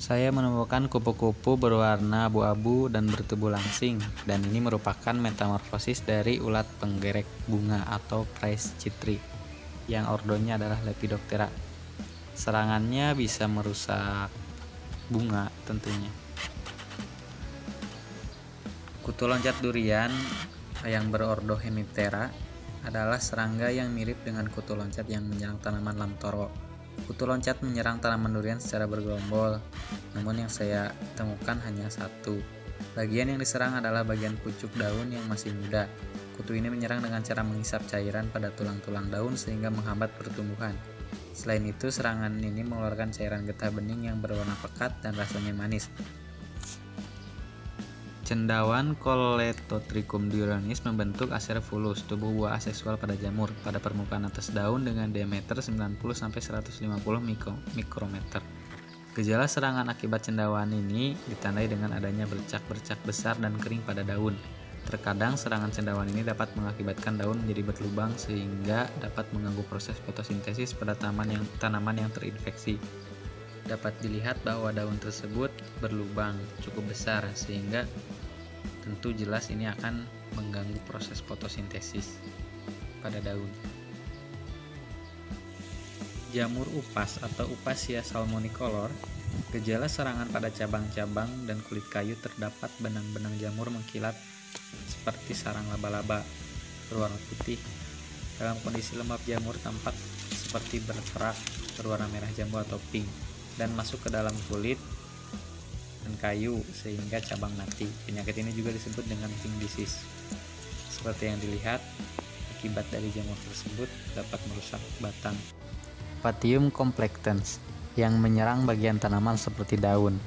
Saya menemukan kupu-kupu berwarna abu-abu dan bertubuh langsing, dan ini merupakan metamorfosis dari ulat penggerek bunga atau Citri, yang ordonya adalah Lepidoptera. Serangannya bisa merusak bunga tentunya. Kutu loncat durian yang berordo Hemiptera adalah serangga yang mirip dengan kutu loncat yang menyerang tanaman lamtoro. Kutu loncat menyerang tanaman durian secara bergerombol, namun yang saya temukan hanya satu. Bagian yang diserang adalah bagian pucuk daun yang masih muda. Kutu ini menyerang dengan cara menghisap cairan pada tulang-tulang daun sehingga menghambat pertumbuhan. Selain itu, serangan ini mengeluarkan cairan getah bening yang berwarna pekat dan rasanya manis. Cendawan Colletotrichum durianis membentuk Acervulus, tubuh buah aseksual pada jamur, pada permukaan atas daun dengan diameter 90-150 mikrometer. Gejala serangan akibat cendawan ini ditandai dengan adanya bercak-bercak besar dan kering pada daun. Terkadang serangan cendawan ini dapat mengakibatkan daun menjadi berlubang sehingga dapat mengganggu proses fotosintesis pada tanaman yang terinfeksi. Dapat dilihat bahwa daun tersebut berlubang cukup besar sehingga tentu jelas ini akan mengganggu proses fotosintesis pada daun. Jamur upas atau Upasia salmonicolor, gejala serangan pada cabang-cabang dan kulit kayu terdapat benang-benang jamur mengkilat seperti sarang laba-laba berwarna putih. Dalam kondisi lembab jamur tampak seperti berkerak berwarna merah jambu atau pink dan masuk ke dalam kulit dan kayu sehingga cabang mati. Penyakit ini juga disebut dengan pink disease. Seperti yang dilihat, akibat dari jamur tersebut dapat merusak batang. Patium complectans yang menyerang bagian tanaman seperti daun,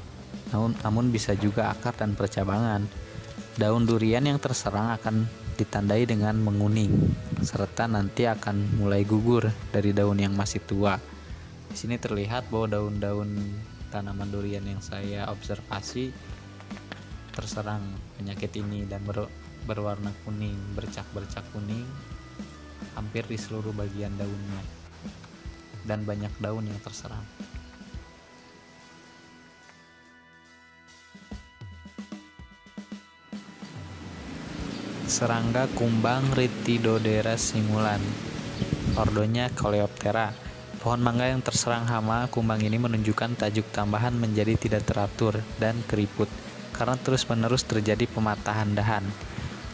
namun bisa juga akar dan percabangan. Daun durian yang terserang akan ditandai dengan menguning, serta nanti akan mulai gugur dari daun yang masih tua. Di sini terlihat bahwa daun-daun tanaman durian yang saya observasi terserang penyakit ini dan berwarna kuning, bercak-bercak kuning hampir di seluruh bagian daunnya, dan banyak daun yang terserang. Serangga kumbang Ritidodera simulan, ordonya Coleoptera. Pohon mangga yang terserang hama kumbang ini menunjukkan tajuk tambahan menjadi tidak teratur dan keriput karena terus-menerus terjadi pematahan dahan.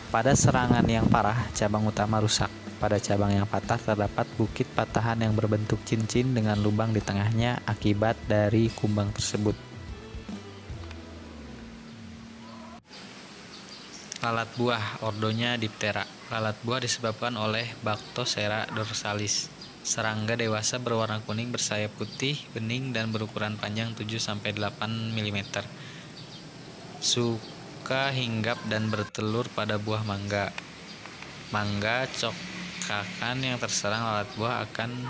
Pada serangan yang parah, cabang utama rusak. Pada cabang yang patah terdapat bukit patahan yang berbentuk cincin dengan lubang di tengahnya akibat dari kumbang tersebut. Lalat buah, ordonya Diptera. Lalat buah disebabkan oleh Bactocera dorsalis. Serangga dewasa berwarna kuning bersayap putih, bening, dan berukuran panjang 7-8 mm. Suka hinggap dan bertelur pada buah mangga. Mangga cokakan yang terserang lalat buah akan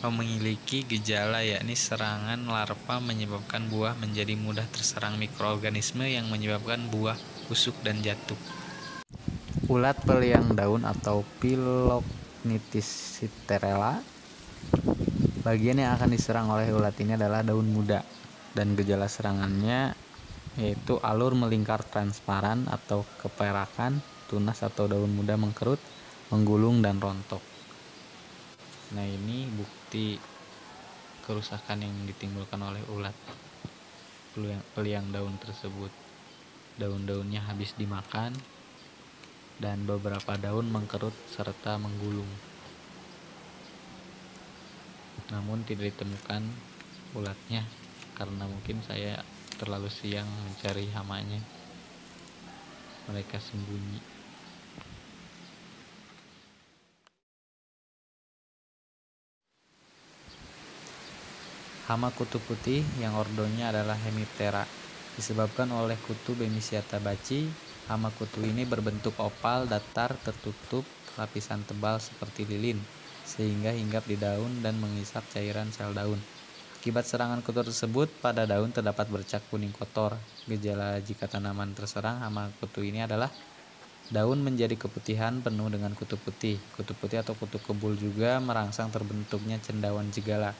memiliki gejala yakni serangan larva menyebabkan buah menjadi mudah terserang mikroorganisme yang menyebabkan buah busuk dan jatuh. Ulat peliang daun atau Phylognytis citterella, bagian yang akan diserang oleh ulat ini adalah daun muda, dan gejala serangannya yaitu alur melingkar transparan atau keperakan, tunas atau daun muda mengkerut, menggulung, dan rontok. Nah, ini bukti kerusakan yang ditimbulkan oleh ulat peliang daun tersebut. Daun-daunnya habis dimakan dan beberapa daun mengkerut serta menggulung. Namun tidak ditemukan ulatnya karena mungkin saya terlalu siang mencari hamanya. Mereka sembunyi. Hama kutu putih yang ordonya adalah Hemiptera disebabkan oleh kutu Bemisiata baci. Hama kutu ini berbentuk opal datar tertutup lapisan tebal seperti lilin sehingga hinggap di daun dan menghisap cairan sel daun. Akibat serangan kutu tersebut, pada daun terdapat bercak kuning kotor. Gejala jika tanaman terserang hama kutu ini adalah daun menjadi keputihan penuh dengan kutu putih. Kutu putih atau kutu kebul juga merangsang terbentuknya cendawan jegala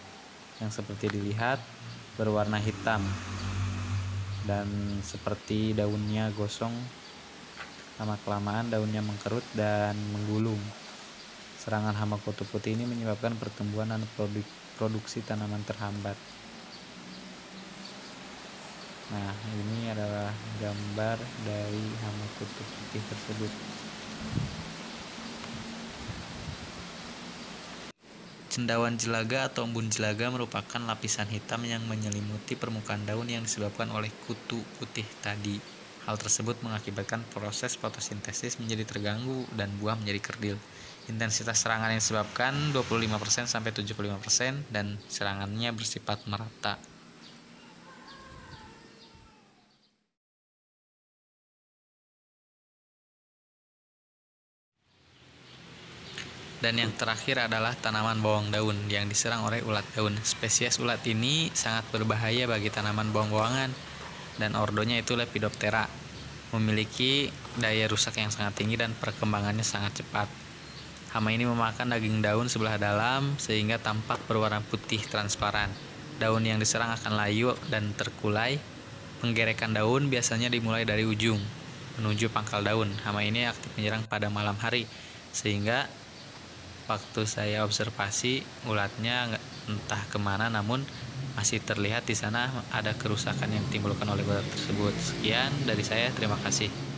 yang seperti dilihat berwarna hitam dan seperti daunnya gosong, lama-kelamaan daunnya mengkerut dan menggulung. Serangan hama kutu putih ini menyebabkan pertumbuhan dan produksi tanaman terhambat. Nah, ini adalah gambar dari hama kutu putih tersebut. Cendawan jelaga atau embun jelaga merupakan lapisan hitam yang menyelimuti permukaan daun yang disebabkan oleh kutu putih tadi. Hal tersebut mengakibatkan proses fotosintesis menjadi terganggu dan buah menjadi kerdil. Intensitas serangan yang disebabkan 25% sampai 75% dan serangannya bersifat merata. Dan yang terakhir adalah tanaman bawang daun yang diserang oleh ulat daun. Spesies ulat ini sangat berbahaya bagi tanaman bawang-bawangan dan ordonya itu Lepidoptera. Memiliki daya rusak yang sangat tinggi dan perkembangannya sangat cepat. Hama ini memakan daging daun sebelah dalam sehingga tampak berwarna putih transparan. Daun yang diserang akan layu dan terkulai. Penggerekan daun biasanya dimulai dari ujung menuju pangkal daun. Hama ini aktif menyerang pada malam hari sehingga waktu saya observasi ulatnya entah kemana, namun masih terlihat di sana ada kerusakan yang ditimbulkan oleh ulat tersebut. Sekian dari saya, terima kasih.